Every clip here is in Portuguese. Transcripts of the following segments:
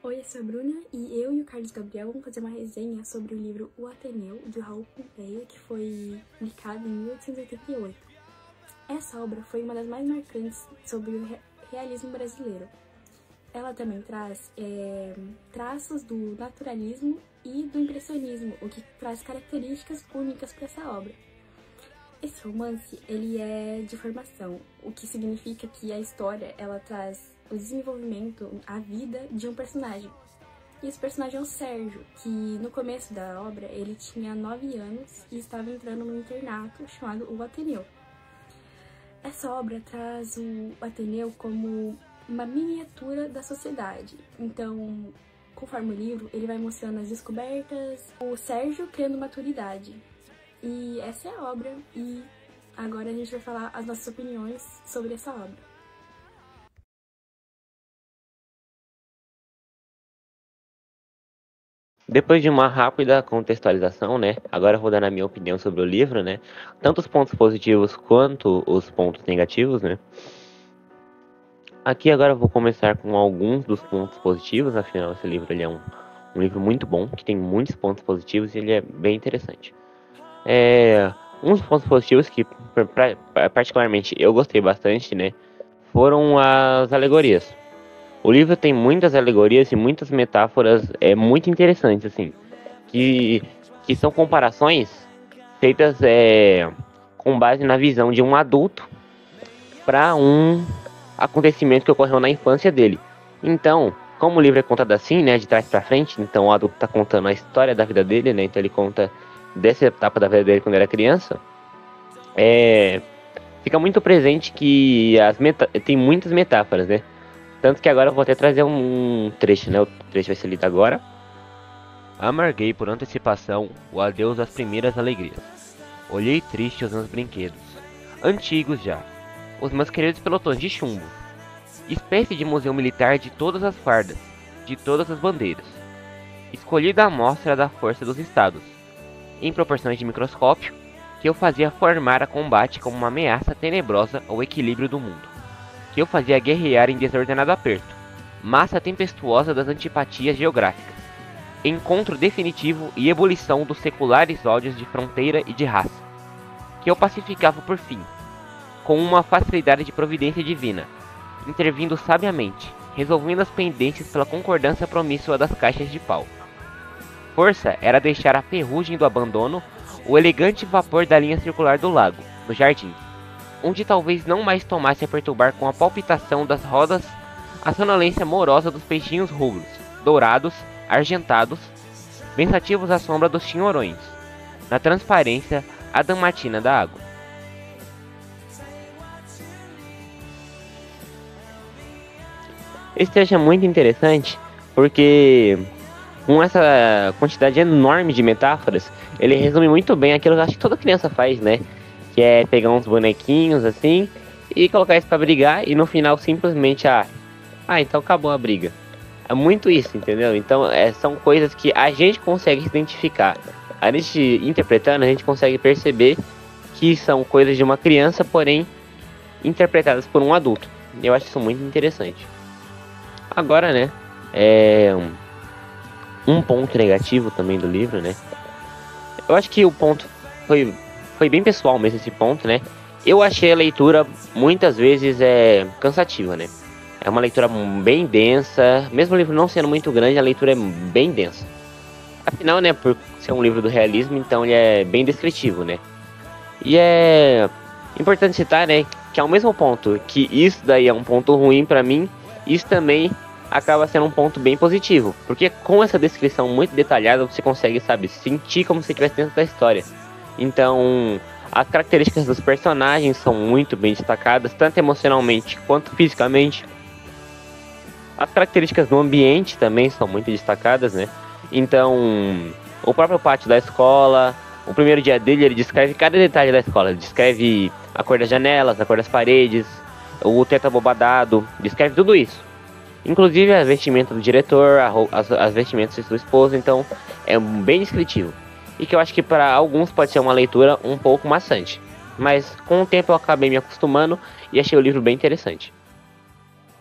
Oi, eu sou a Bruna e eu e o Carlos Gabriel vamos fazer uma resenha sobre o livro O Ateneu, de Raul Pompeia, que foi publicado em 1888. Essa obra foi uma das mais marcantes sobre o realismo brasileiro. Ela também traz traços do naturalismo e do impressionismo, o que traz características únicas para essa obra. Esse romance, ele é de formação, o que significa que a história, ela traz o desenvolvimento, a vida de um personagem. E esse personagem é o Sérgio, que no começo da obra, ele tinha 9 anos e estava entrando num internato chamado o Ateneu. Essa obra traz o Ateneu como uma miniatura da sociedade. Então, conforme o livro, ele vai mostrando as descobertas, o Sérgio criando maturidade. E essa é a obra, e agora a gente vai falar as nossas opiniões sobre essa obra. Depois de uma rápida contextualização, né, agora eu vou dar a minha opinião sobre o livro, né, tanto os pontos positivos quanto os pontos negativos, né. Aqui agora eu vou começar com alguns dos pontos positivos, afinal esse livro ele é um livro muito bom, que tem muitos pontos positivos e ele é bem interessante. Uns pontos positivos que particularmente eu gostei bastante, né, foram as alegorias. O livro tem muitas alegorias e muitas metáforas muito interessantes, assim, que são comparações feitas com base na visão de um adulto para um acontecimento que ocorreu na infância dele. Então, como o livro é contado assim, né, de trás para frente, então o adulto está contando a história da vida dele, né, então ele conta dessa etapa da vida dele quando era criança, fica muito presente que tem muitas metáforas, né? Tanto que agora eu vou até trazer um trecho, né? O trecho vai ser lido agora. Amarguei por antecipação o adeus às primeiras alegrias. Olhei triste os meus brinquedos, antigos já, os meus queridos pelotões de chumbo, espécie de museu militar de todas as fardas, de todas as bandeiras, escolhida a amostra da força dos estados, em proporções de microscópio, que eu fazia formar a combate como uma ameaça tenebrosa ao equilíbrio do mundo, que eu fazia guerrear em desordenado aperto, massa tempestuosa das antipatias geográficas, encontro definitivo e ebulição dos seculares ódios de fronteira e de raça, que eu pacificava por fim, com uma facilidade de providência divina, intervindo sabiamente, resolvendo as pendências pela concordância promíscua das caixas de pau. Força era deixar a ferrugem do abandono o elegante vapor da linha circular do lago, no jardim, onde talvez não mais tomasse a perturbar com a palpitação das rodas a sonolência morosa dos peixinhos rubros, dourados, argentados, pensativos à sombra dos tinhorões, na transparência adamantina da água. Esse trecho é muito interessante porque, com essa quantidade enorme de metáforas, ele resume muito bem aquilo que acho que toda criança faz, né? Que é pegar uns bonequinhos assim e colocar isso pra brigar e no final simplesmente, então acabou a briga. É muito isso, entendeu? Então são coisas que a gente consegue se identificar. A gente interpretando, a gente consegue perceber que são coisas de uma criança, porém interpretadas por um adulto. Eu acho isso muito interessante. Agora, né, um ponto negativo também do livro, né? Eu acho que o ponto foi bem pessoal mesmo esse ponto, né? Eu achei a leitura muitas vezes cansativa, né? É uma leitura bem densa, mesmo o livro não sendo muito grande, a leitura é bem densa. Afinal, né, por ser um livro do realismo, então ele é bem descritivo, né? E é importante citar, né, que ao mesmo ponto que isso daí é um ponto ruim pra mim, isso também acaba sendo um ponto bem positivo, porque com essa descrição muito detalhada você consegue, sabe, sentir como se estivesse dentro da história. Então, as características dos personagens são muito bem destacadas, tanto emocionalmente quanto fisicamente. As características do ambiente também são muito destacadas, né? Então, o próprio pátio da escola, o primeiro dia dele, ele descreve cada detalhe da escola. Ele descreve a cor das janelas, a cor das paredes, o teto abobadado, descreve tudo isso. Inclusive a vestimenta do diretor, as vestimentas de sua esposa, então é bem descritivo. E que eu acho que para alguns pode ser uma leitura um pouco maçante. Mas com o tempo eu acabei me acostumando e achei o livro bem interessante.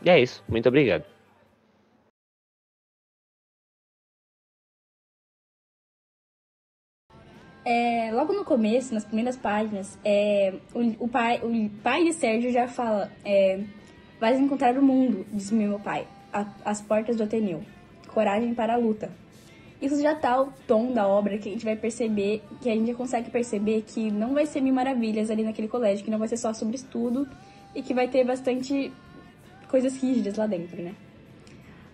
E é isso, muito obrigado. Logo no começo, nas primeiras páginas, o pai de Sérgio já fala: vais encontrar o mundo, disse meu pai, às portas do Ateneu. Coragem para a luta. Isso já tá o tom da obra que a gente vai perceber, que a gente já consegue perceber que não vai ser mil maravilhas ali naquele colégio, que não vai ser só sobre estudo e que vai ter bastante coisas rígidas lá dentro, né?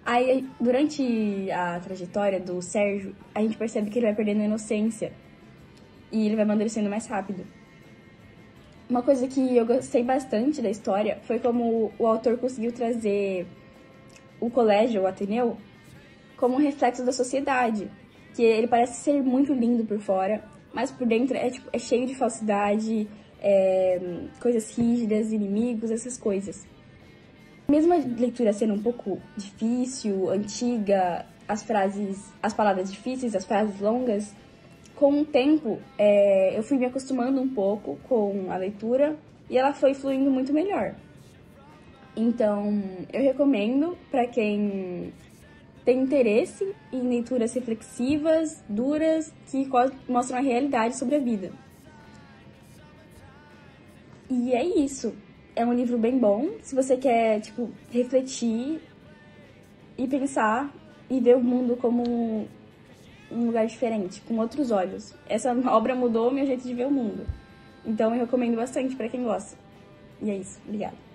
Aí, durante a trajetória do Sérgio, a gente percebe que ele vai perdendo a inocência e ele vai amadurecendo mais rápido. Uma coisa que eu gostei bastante da história foi como o autor conseguiu trazer o colégio, o Ateneu, como um reflexo da sociedade. Que ele parece ser muito lindo por fora, mas por dentro é cheio de falsidade, coisas rígidas, inimigos, essas coisas. Mesmo a leitura sendo um pouco difícil, antiga, as palavras difíceis, as frases longas, com o tempo eu fui me acostumando um pouco com a leitura e ela foi fluindo muito melhor. Então, eu recomendo para quem tem interesse em leituras reflexivas, duras, que mostram a realidade sobre a vida. E é isso. É um livro bem bom, se você quer, refletir e pensar e ver o mundo como um lugar diferente, com outros olhos. Essa obra mudou o meu jeito de ver o mundo. Então, eu recomendo bastante para quem gosta. E é isso. Obrigada.